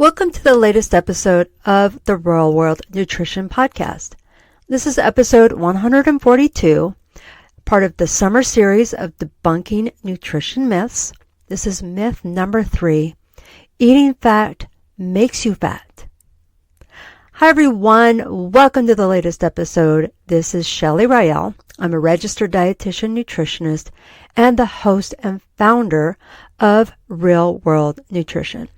Welcome to the latest episode of the Real World Nutrition Podcast. This is episode 142, part of the summer series of Debunking Nutrition Myths. This is myth number 3, eating fat makes you fat. Hi everyone, welcome to the latest episode. This is Shelley. I'm a registered dietitian nutritionist and the host and founder of Real World Nutrition.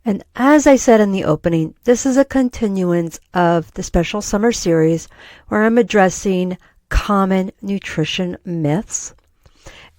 And as I said in the opening, this is a continuance of the special summer series where I'm addressing common nutrition myths.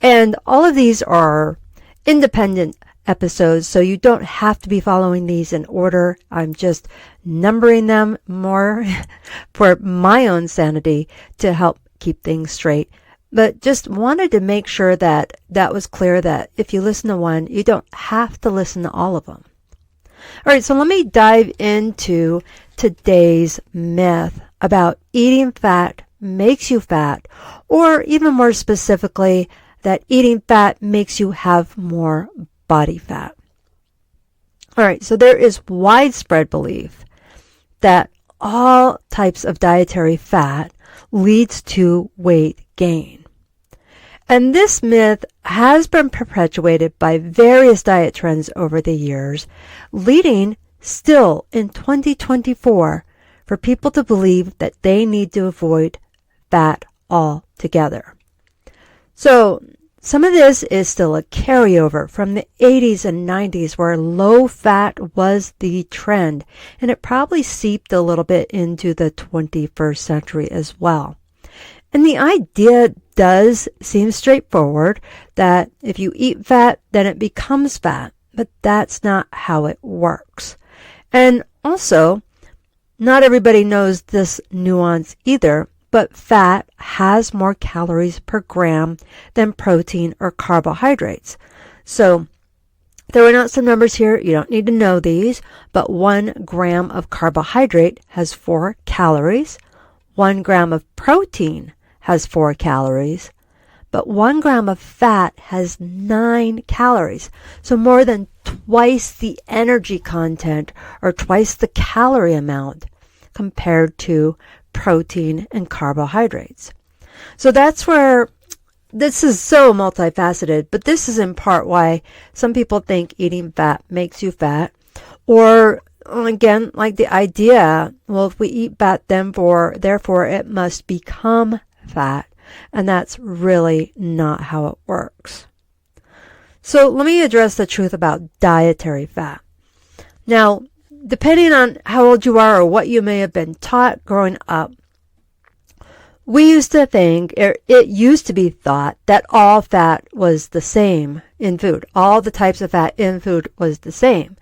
And all of these are independent episodes, so you don't have to be following these in order. I'm just numbering them more for my own sanity to help keep things straight. But just wanted to make sure that was clear, that if you listen to one, you don't have to listen to all of them. All right, so let me dive into today's myth about eating fat makes you fat, or even more specifically, that eating fat makes you have more body fat. All right, so there is widespread belief that all types of dietary fat leads to weight gain. And this myth has been perpetuated by various diet trends over the years, leading still in 2024 for people to believe that they need to avoid fat altogether. So some of this is still a carryover from the 80s and 90s where low fat was the trend, and it probably seeped a little bit into the 21st century as well. And the idea does seem straightforward, that if you eat fat, then it becomes fat, but that's not how it works. And also, not everybody knows this nuance either, but fat has more calories per gram than protein or carbohydrates. So, throwing out some numbers here, you don't need to know these, but 1 gram of carbohydrate has 4 calories, 1 gram of protein has 4 calories, but 1 gram of fat has 9 calories. So more than twice the energy content or twice the calorie amount compared to protein and carbohydrates. So that's where this is so multifaceted, but this is in part why some people think eating fat makes you fat, or again, like the idea, well, if we eat fat, therefore it must become fat, and that's really not how it works. So let me address the truth about dietary fat. Now, depending on how old you are or what you may have been taught growing up, we used to think, it used to be thought, that all fat was the same in food. All the types of fat in food was the same.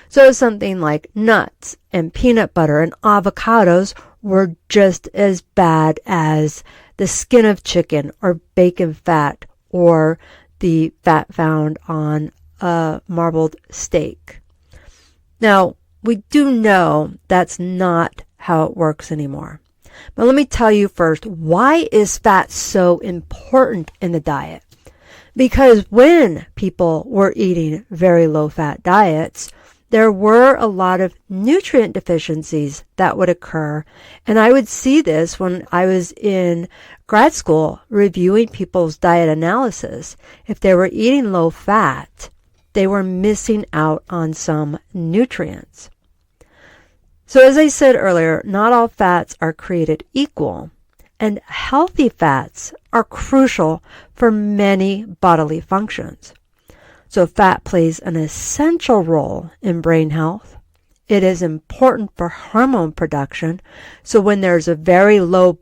So something like nuts and peanut butter and avocados were just as bad as the skin of chicken or bacon fat or the fat found on a marbled steak. Now, we do know that's not how it works anymore. But let me tell you first, why is fat so important in the diet? Because when people were eating very low-fat diets, there were a lot of nutrient deficiencies that would occur. And I would see this when I was in grad school reviewing people's diet analysis. If they were eating low fat, they were missing out on some nutrients. So as I said earlier, not all fats are created equal, and healthy fats are crucial for many bodily functions. So fat plays an essential role in brain health. It is important for hormone production. So when there's a very low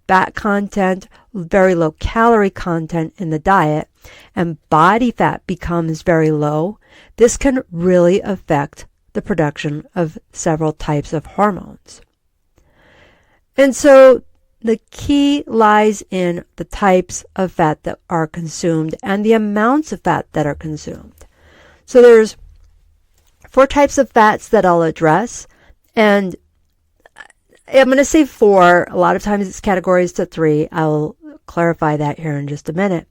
fat content, very low calorie content in the diet, and body fat becomes very low, this can really affect the production of several types of hormones. And so the key lies in the types of fat that are consumed and the amounts of fat that are consumed. So there's 4 types of fats that I'll address, and I'm going to say 4. A lot of times it's categories to 3. I'll clarify that here in just a minute.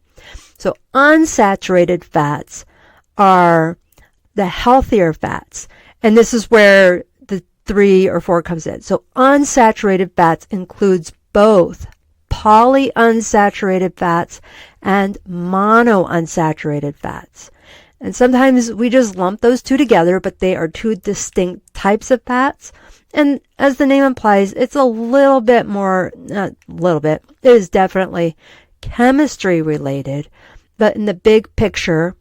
So unsaturated fats are the healthier fats, And this is where the 3 or 4 comes in. So unsaturated fats includes both polyunsaturated fats and monounsaturated fats. And sometimes we just lump those two together, but they are 2 distinct types of fats. And as the name implies, it's a little bit more, not a little bit, it is definitely chemistry related. But in the big picture,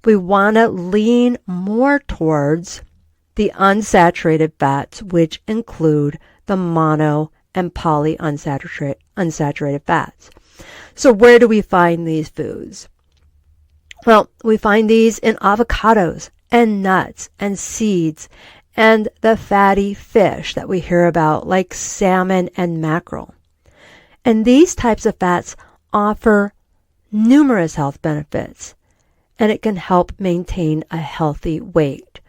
we want to lean more towards the unsaturated fats, which include the mono and polyunsaturated fats. So where do we find these foods? Well, we find these in avocados and nuts and seeds and the fatty fish that we hear about, like salmon and mackerel. And these types of fats offer numerous health benefits, and it can help maintain a healthy weight.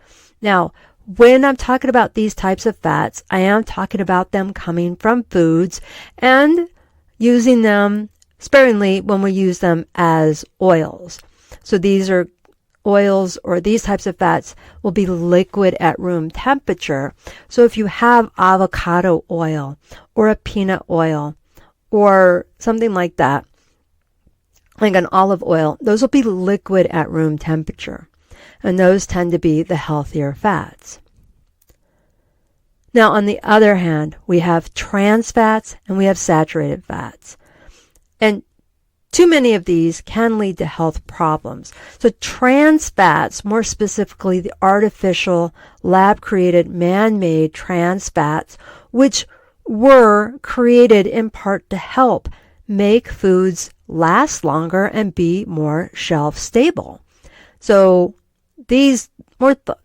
Now, when I'm talking about these types of fats, I am talking about them coming from foods and using them sparingly when we use them as oils. So these are oils, or these types of fats will be liquid at room temperature. So if you have avocado oil or a peanut oil or something like that, like an olive oil, those will be liquid at room temperature. And those tend to be the healthier fats. Now, on the other hand, we have trans fats and we have saturated fats. And too many of these can lead to health problems. So trans fats, more specifically the artificial, lab-created, man-made trans fats, which were created in part to help make foods last longer and be more shelf stable. So these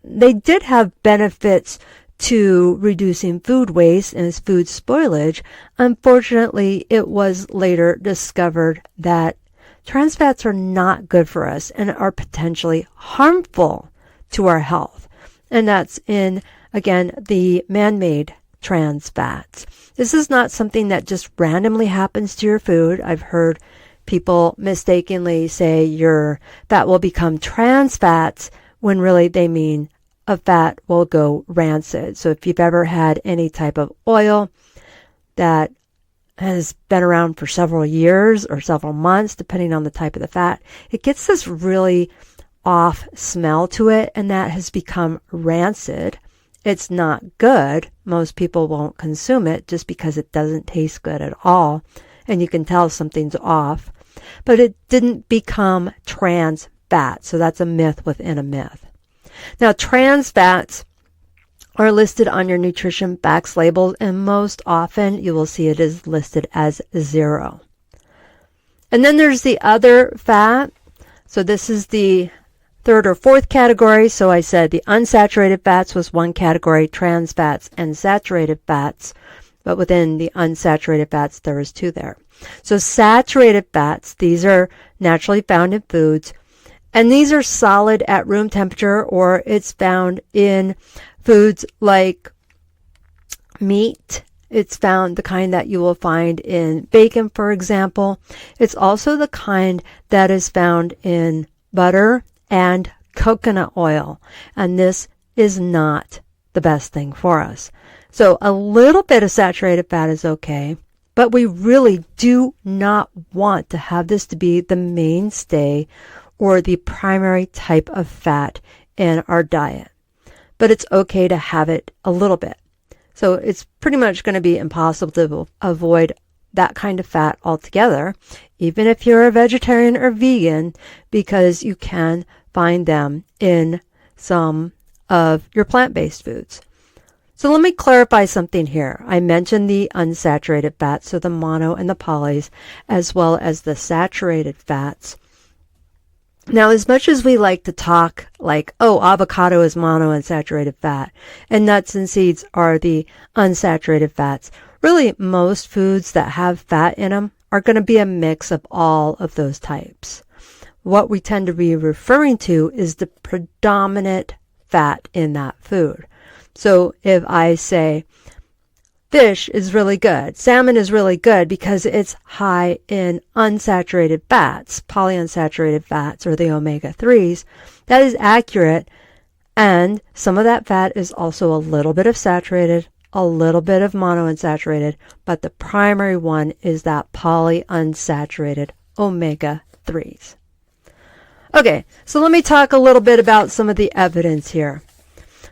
they did have benefits to reducing food waste and food spoilage. Unfortunately, it was later discovered that trans fats are not good for us and are potentially harmful to our health. And that's in, again, the man-made trans fats. This is not something that just randomly happens to your food. I've heard people mistakenly say your fat will become trans fats when really they mean a fat will go rancid. So if you've ever had any type of oil that has been around for several years or several months, depending on the type of the fat, it gets this really off smell to it, and that has become rancid. It's not good. Most people won't consume it just because it doesn't taste good at all, and you can tell something's off. But it didn't become trans fat, so that's a myth within a myth. Now, trans fats are listed on your nutrition facts labels, and most often you will see it is listed as 0. And then there's the other fat. So this is the 3rd or 4th category. So I said the unsaturated fats was one category, trans fats and saturated fats. But within the unsaturated fats, there was 2 there. So saturated fats, these are naturally found in foods. And these are solid at room temperature, or it's found in foods like meat. It's found the kind that you will find in bacon, for example. It's also the kind that is found in butter and coconut oil. And this is not the best thing for us. So a little bit of saturated fat is okay, but we really do not want to have this to be the mainstay or the primary type of fat in our diet. But it's okay to have it a little bit. So it's pretty much going to be impossible to avoid that kind of fat altogether, even if you're a vegetarian or vegan, because you can find them in some of your plant-based foods. So let me clarify something here. I mentioned the unsaturated fats, so the mono and the polys, as well as the saturated fats. Now, as much as we like to talk like, oh, avocado is monounsaturated fat, and nuts and seeds are the unsaturated fats, really most foods that have fat in them are going to be a mix of all of those types. What we tend to be referring to is the predominant fat in that food. So if I say fish is really good, salmon is really good because it's high in unsaturated fats, polyunsaturated fats, or the omega-3s, that is accurate And some of that fat is also a little bit of saturated, a little bit of monounsaturated, but the primary one is that polyunsaturated omega-3s. Okay, so let me talk a little bit about some of the evidence here.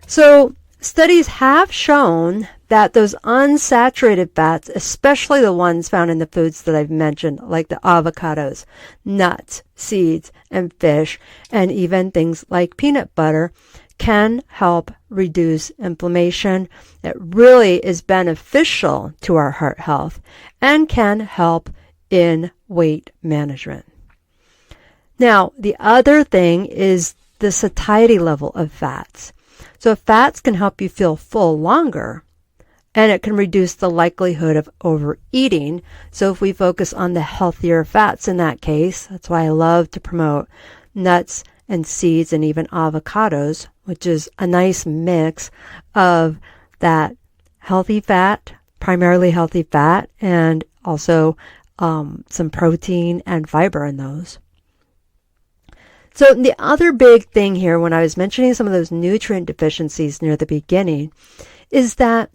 So studies have shown that those unsaturated fats, especially the ones found in the foods that I've mentioned, like the avocados, nuts, seeds, and fish, and even things like peanut butter, can help reduce inflammation. It really is beneficial to our heart health and can help in weight management. Now, the other thing is the satiety level of fats. So fats can help you feel full longer, and it can reduce the likelihood of overeating. So if we focus on the healthier fats in that case, that's why I love to promote nuts and seeds and even avocados, which is a nice mix of that healthy fat, primarily healthy fat, and also some protein and fiber in those. So the other big thing here, when I was mentioning some of those nutrient deficiencies near the beginning, is that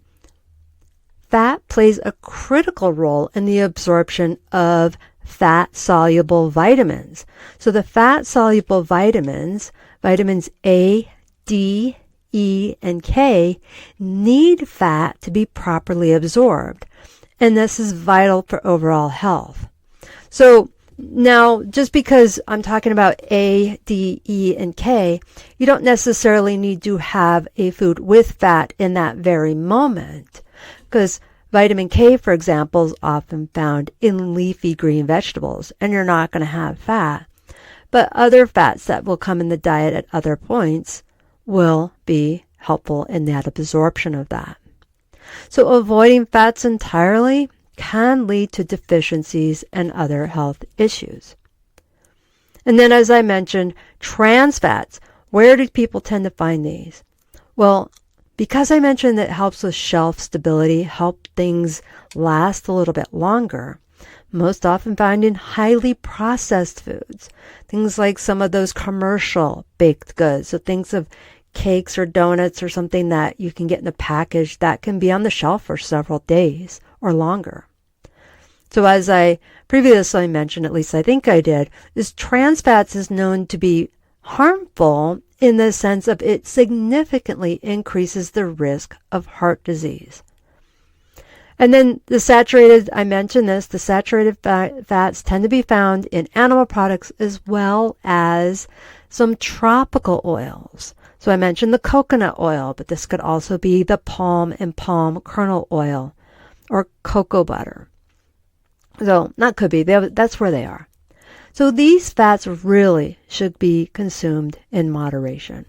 fat plays a critical role in the absorption of fat-soluble vitamins. So the fat-soluble vitamins, vitamins A, D, E, and K, need fat to be properly absorbed. And this is vital for overall health. So now, just because I'm talking about A, D, E, and K, you don't necessarily need to have a food with fat in that very moment. Because vitamin K, for example, is often found in leafy green vegetables, and you're not going to have fat. But other fats that will come in the diet at other points will be helpful in that absorption of that. So avoiding fats entirely can lead to deficiencies and other health issues. And then, as I mentioned, trans fats. Where do people tend to find these? Well, because I mentioned that it helps with shelf stability, help things last a little bit longer, most often found in highly processed foods. Things like some of those commercial baked goods. So things of cakes or donuts or something that you can get in a package that can be on the shelf for several days or longer. So as I previously mentioned, at least I think I did, is trans fats is known to be harmful in the sense of it significantly increases the risk of heart disease. And then the saturated, I mentioned this, the saturated fats tend to be found in animal products as well as some tropical oils. So I mentioned the coconut oil, but this could also be the palm and palm kernel oil or cocoa butter. So not could be, that's where they are. So these fats really should be consumed in moderation.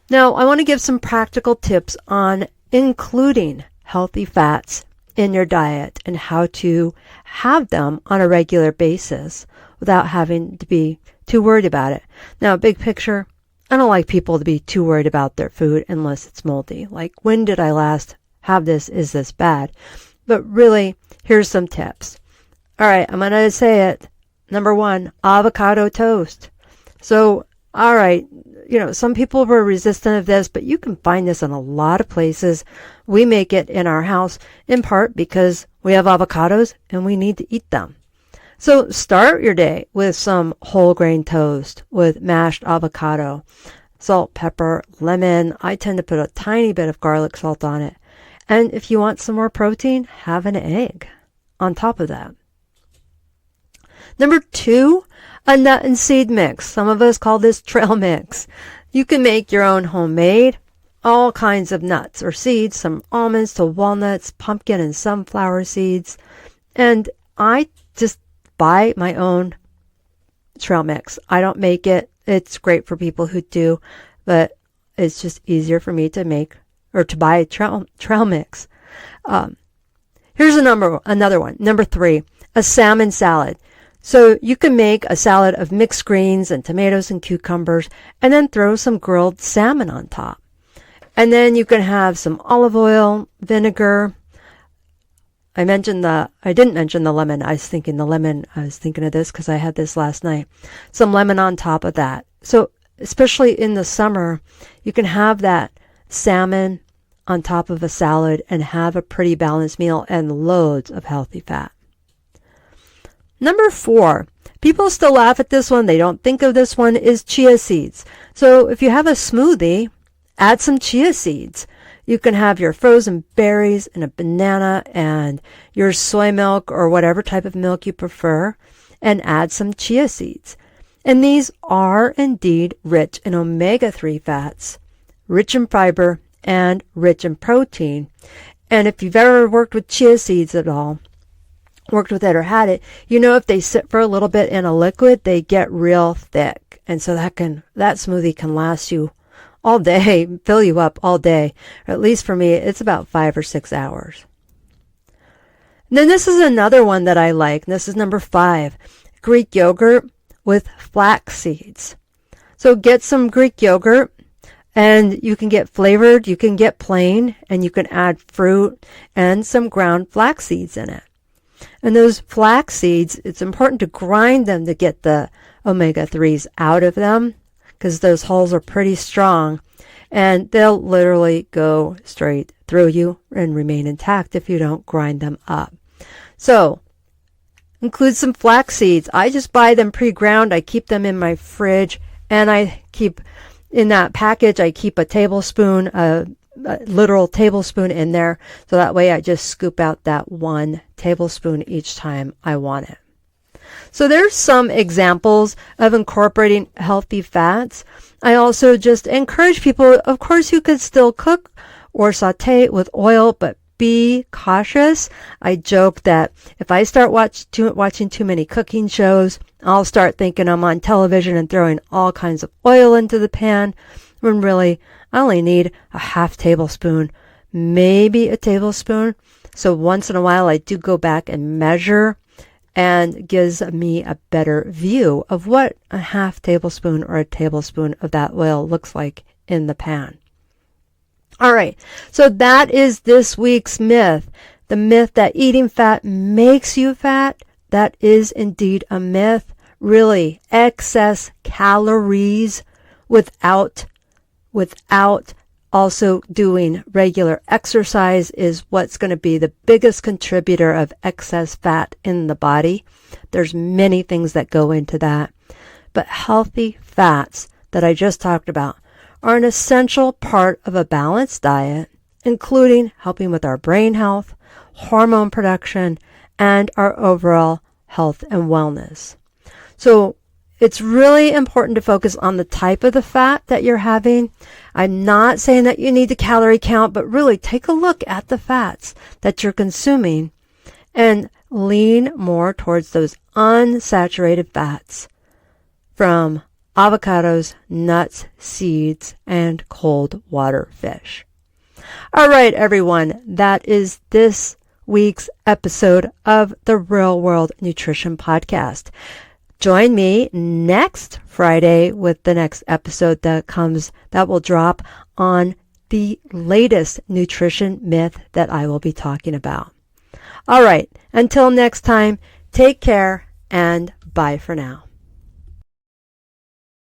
Now I want to give some practical tips on including healthy fats in your diet and how to have them on a regular basis without having to be too worried about it. Now, big picture, I don't like people to be too worried about their food unless it's moldy. Like, when did I last have this? Is this bad? But really, here's some tips. All right, I'm going to say it. Number 1, avocado toast. So, all right, some people were resistant of this, but you can find this in a lot of places. We make it in our house in part because we have avocados and we need to eat them. So start your day with some whole grain toast with mashed avocado, salt, pepper, lemon. I tend to put a tiny bit of garlic salt on it. And if you want some more protein, have an egg on top of that. Number 2, a nut and seed mix. Some of us call this trail mix. You can make your own homemade, all kinds of nuts or seeds, some almonds to walnuts, pumpkin and sunflower seeds. And I just buy my own trail mix. I don't make it. It's great for people who do, but it's just easier for me to make or to buy a trail mix. Here's another one. Number 3, a salmon salad. So you can make a salad of mixed greens and tomatoes and cucumbers and then throw some grilled salmon on top. And then you can have some olive oil, vinegar. I didn't mention the lemon. I was thinking of this because I had this last night. Some lemon on top of that. So especially in the summer, you can have that salmon on top of a salad and have a pretty balanced meal and loads of healthy fat. Number 4, people still laugh at this one, they don't think of this one, is chia seeds. So if you have a smoothie, add some chia seeds. You can have your frozen berries and a banana and your soy milk or whatever type of milk you prefer, and add some chia seeds. And these are indeed rich in omega-3 fats, rich in fiber, and rich in protein. And if you've ever worked with chia seeds at all, worked with it or had it, you know if they sit for a little bit in a liquid, they get real thick. And so that smoothie can last you all day, fill you up all day. Or at least for me, it's about 5 or 6 hours. And then this is another one that I like. This is number 5, Greek yogurt with flax seeds. So get some Greek yogurt, and you can get flavored, you can get plain, and you can add fruit and some ground flax seeds in it. And those flax seeds, it's important to grind them to get the omega-3s out of them, because those hulls are pretty strong, and they'll literally go straight through you and remain intact if you don't grind them up. So include some flax seeds. I just buy them pre-ground. I keep them in my fridge, and I keep in that package, I keep a tablespoon, a literal tablespoon in there. So that way I just scoop out that 1 tablespoon each time I want it. So there's some examples of incorporating healthy fats. I also just encourage people, of course, you could still cook or saute with oil, but be cautious. I joke that if I start watching too many cooking shows, I'll start thinking I'm on television and throwing all kinds of oil into the pan, when really I only need a half tablespoon, maybe a tablespoon. So once in a while I do go back and measure, and gives me a better view of what a half tablespoon or a tablespoon of that oil looks like in the pan. All right, so that is this week's myth. The myth that eating fat makes you fat. That is indeed a myth. Really, excess calories without also doing regular exercise is what's going to be the biggest contributor of excess fat in the body. There's many things that go into that, but healthy fats that I just talked about are an essential part of a balanced diet, including helping with our brain health, hormone production, and our overall health and wellness. So it's really important to focus on the type of the fat that you're having. I'm not saying that you need to calorie count, but really take a look at the fats that you're consuming and lean more towards those unsaturated fats from avocados, nuts, seeds, and cold water fish. All right, everyone, that is this week's episode of the Real World Nutrition Podcast. Join me next Friday with the next episode that will drop on the latest nutrition myth that I will be talking about. All right, until next time, take care and bye for now.